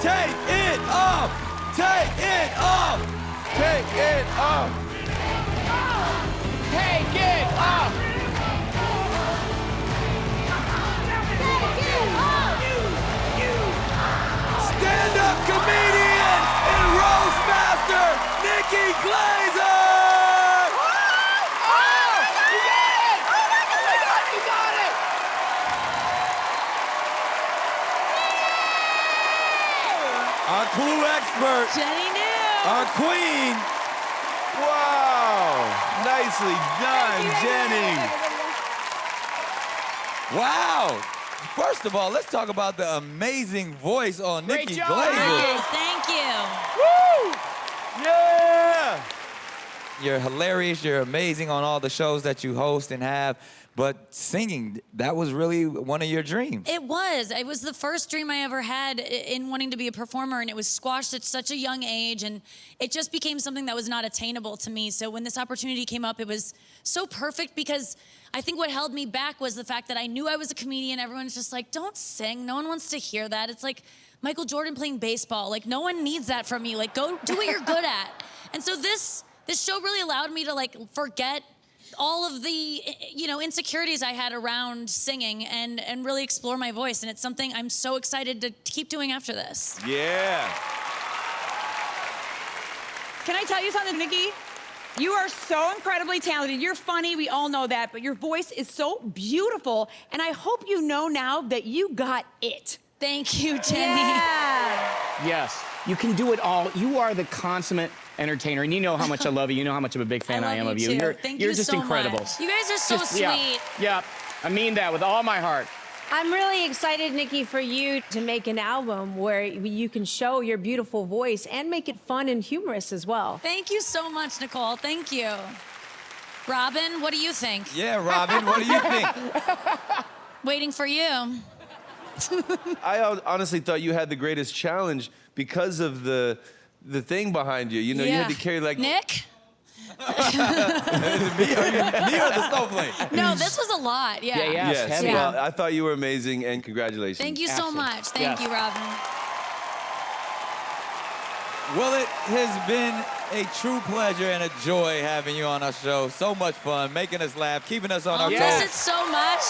Take it off! Take it off! Take it off! Take it off! Stand-up comedian and roast master, Nikki Glaser! You got it! Oh my God, you got it! Our clue expert, Jenny knew. our queen. Wow! Nicely done, Jenny. Wow. First of all, let's talk about the amazing voice on Great Nikki job, Glaser. Yes, thank you. Yeah! You're hilarious, you're amazing on all the shows that you host and have, but singing, that was really one of your dreams. It was. It was the first dream I ever had in wanting to be a performer, and it was squashed at such a young age, and it just became something that was not attainable to me. So when this opportunity came up, it was so perfect because I think what held me back was the fact that I knew I was a comedian. Everyone's just like, don't sing. No one wants to hear that. It's like Michael Jordan playing baseball. Like, no one needs that from you. Like, go do what you're good at. And so this show really allowed me to like forget all of the, insecurities I had around singing and really explore my voice. And it's something I'm so excited to keep doing after this. Yeah. Can I tell you something, Nikki? You are so incredibly talented. You're funny, we all know that, but your voice is so beautiful, and I hope you know now that you got it. Thank you, Jenny. Yeah. Yes, you can do it all. You are the consummate entertainer, and you know how much I love you. You know how much of a big fan I am of you. Too. You're, Thank you're you just so incredible. much. You guys are so sweet. Yeah, I mean that with all my heart. I'm really excited, Nikki, for you to make an album where you can show your beautiful voice and make it fun and humorous as well. Thank you so much, Nicole. Thank you. Robin, what do you think? Yeah, Robin, what do you think? Waiting for you. I honestly thought you had the greatest challenge because of the thing behind you. You know, you had to carry like... Nick? Me or the snowflake? No, this was a lot, yeah. Yes, heavy. Well, I thought you were amazing, and congratulations. Thank you so much. Thank you, Robin. Well, it has been a true pleasure and a joy having you on our show. So much fun, making us laugh, keeping us on our I'll toes. miss it so much.